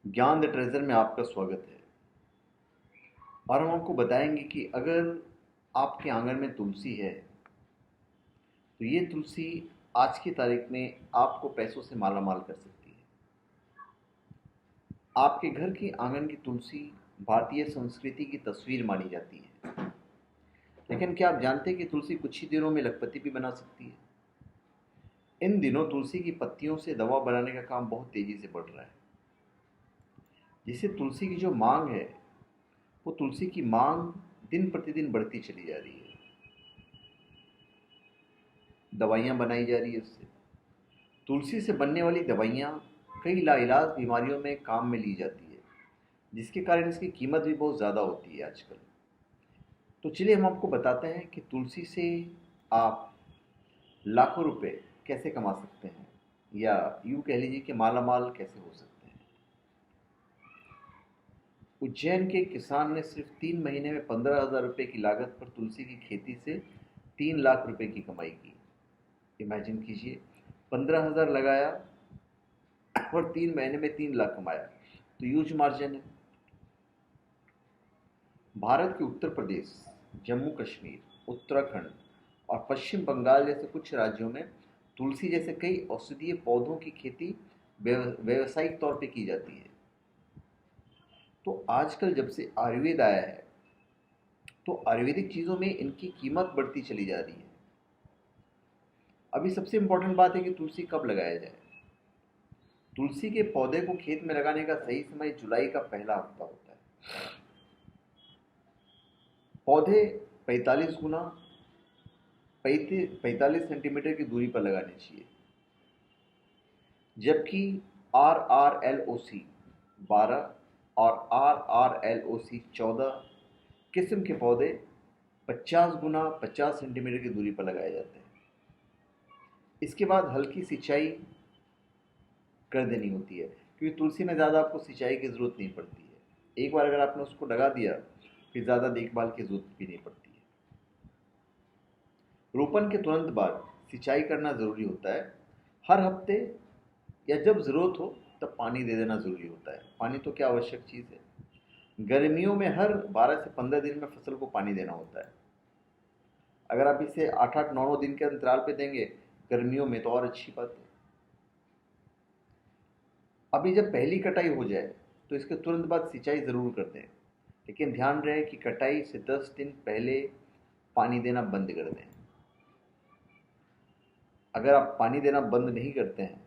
ज्ञान the treasure में आपका स्वागत है। और हम आपको बताएंगे कि अगर आपके आंगन में तुलसी है तो ये तुलसी आज की तारीख में आपको पैसों से माला माल कर सकती है। आपके घर की आंगन की तुलसी भारतीय संस्कृति की तस्वीर मानी जाती है। लेकिन क्या आप जानते हैं कि तुलसी कुछ ही दिनों में लखपति भी बना सकती है। इन दिनों तुलसी की पत्तियों से दवा बनाने का काम बहुत तेजी से बढ़ रहा है, जिससे तुलसी की जो मांग है वो तुलसी की मांग दिन प्रतिदिन बढ़ती चली जा रही है। दवाइयाँ बनाई जा रही है उससे। तुलसी से बनने वाली दवाइयाँ कई लाइलाज बीमारियों में काम में ली जाती है, जिसके कारण इसकी कीमत भी बहुत ज़्यादा होती है आजकल। तो चलिए हम आपको बताते हैं कि तुलसी से आप लाखों रुपए कैसे कमा सकते हैं, या यूँ कह लीजिए कि माला माल कैसे हो सकते हैं। उज्जैन के किसान ने सिर्फ 3 महीने में 15,000 रुपये की लागत पर तुलसी की खेती से 3 लाख रुपए की कमाई की। इमेजिन कीजिए, 15,000 लगाया और 3 महीने में 3 लाख कमाया, तो ह्यूज मार्जिन है। भारत के उत्तर प्रदेश, जम्मू कश्मीर, उत्तराखंड और पश्चिम बंगाल जैसे कुछ राज्यों में तुलसी जैसे कई औषधीय पौधों की खेती व्यावसायिक तौर पे की जाती है। तो आजकल जब से आयुर्वेद आया है तो आयुर्वेदिक चीज़ों में इनकी कीमत बढ़ती चली जा रही है। अभी सबसे इम्पोर्टेंट बात है कि तुलसी कब लगाया जाए। तुलसी के पौधे को खेत में लगाने का सही समय जुलाई का पहला हफ्ता होता है। पौधे 45 गुना 45 सेंटीमीटर की दूरी पर लगाने चाहिए, जबकि RRLOC 12 और RRLOC 14 किस्म के पौधे 50 गुना 50 सेंटीमीटर की दूरी पर लगाए जाते हैं। इसके बाद हल्की सिंचाई कर देनी होती है, क्योंकि तुलसी में ज़्यादा आपको सिंचाई की ज़रूरत नहीं पड़ती है। एक बार अगर आपने उसको लगा दिया फिर ज़्यादा देखभाल की ज़रूरत भी नहीं पड़ती है। रोपण के तुरंत बाद सिंचाई करना ज़रूरी होता है। हर हफ्ते या जब ज़रूरत हो तब पानी दे देना ज़रूरी होता है। पानी तो क्या आवश्यक चीज़ है। गर्मियों में हर 12 से 15 दिन में फसल को पानी देना होता है। अगर आप इसे 8-8 9 दिन के अंतराल पे देंगे गर्मियों में तो और अच्छी बात है। अभी जब पहली कटाई हो जाए तो इसके तुरंत बाद सिंचाई ज़रूर कर दें, लेकिन ध्यान रहे कि कटाई से 10 दिन पहले पानी देना बंद कर दें। अगर आप पानी देना बंद नहीं करते हैं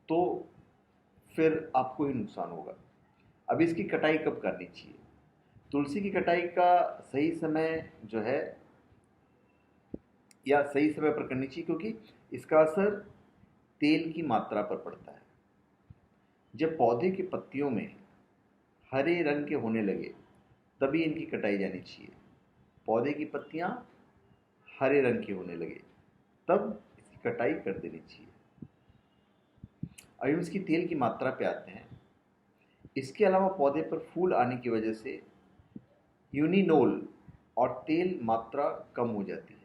तो फिर आपको ही नुकसान होगा। अब इसकी कटाई कब करनी चाहिए। तुलसी की कटाई का सही समय जो है, या सही समय पर करनी चाहिए, क्योंकि इसका असर तेल की मात्रा पर पड़ता है। जब पौधे की पत्तियों में हरे रंग के होने लगे तभी इनकी कटाई जानी चाहिए। पौधे की पत्तियां हरे रंग की होने लगे तब इसकी कटाई कर देनी चाहिए। अब हम इसकी तेल की मात्रा पे आते हैं। इसके अलावा पौधे पर फूल आने की वजह से यूनिनोल और तेल मात्रा कम हो जाती है।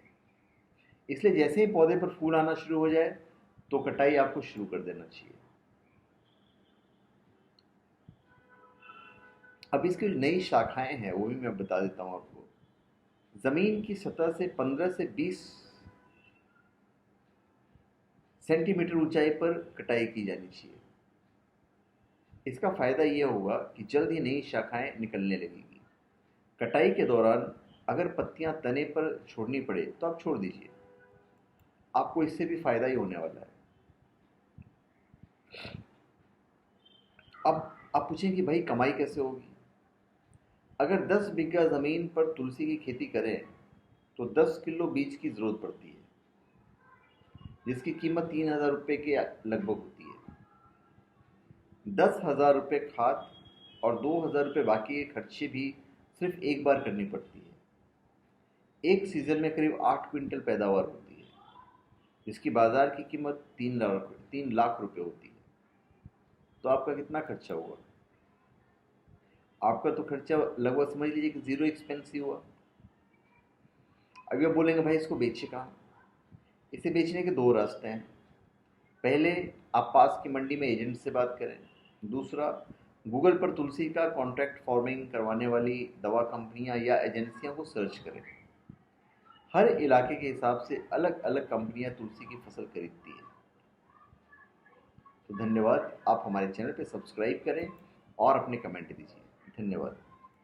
इसलिए जैसे ही पौधे पर फूल आना शुरू हो जाए तो कटाई आपको शुरू कर देना चाहिए। अब इसकी जो नई शाखाएं हैं वो भी मैं बता देता हूँ आपको। ज़मीन की सतह से 15 से 20 सेंटीमीटर ऊंचाई पर कटाई की जानी चाहिए। इसका फ़ायदा यह होगा कि जल्द ही नई शाखाएं निकलने लगेगी। कटाई के दौरान अगर पत्तियां तने पर छोड़नी पड़े तो आप छोड़ दीजिए, आपको इससे भी फ़ायदा ही होने वाला है। अब आप पूछें कि भाई कमाई कैसे होगी। अगर 10 बीघा ज़मीन पर तुलसी की खेती करें तो 10 किलो बीज की ज़रूरत पड़ती है, जिसकी कीमत 3,000 रुपये के लगभग होती है। 10,000 रुपये खाद और 2,000 रुपये बाकी के खर्चे भी सिर्फ एक बार करनी पड़ती है। एक सीज़न में करीब 8 क्विंटल पैदावार होती है, जिसकी बाज़ार की कीमत 3 लाख रुपये होती है। तो आपका कितना खर्चा हुआ। आपका तो खर्चा लगभग समझ लीजिए कि ज़ीरो एक्सपेंस ही हुआ। अभी आप बोलेंगे भाई इसको बेचे कहाँ। इसे बेचने के दो रास्ते हैं। पहले आप पास की मंडी में एजेंट से बात करें, दूसरा, गूगल पर तुलसी का कॉन्ट्रैक्ट फार्मिंग करवाने वाली दवा कंपनियां या एजेंसियों को सर्च करें। हर इलाके के हिसाब से अलग अलग कंपनियां तुलसी की फसल खरीदती है। तो धन्यवाद। आप हमारे चैनल पे सब्सक्राइब करें और अपने कमेंट दीजिए। धन्यवाद।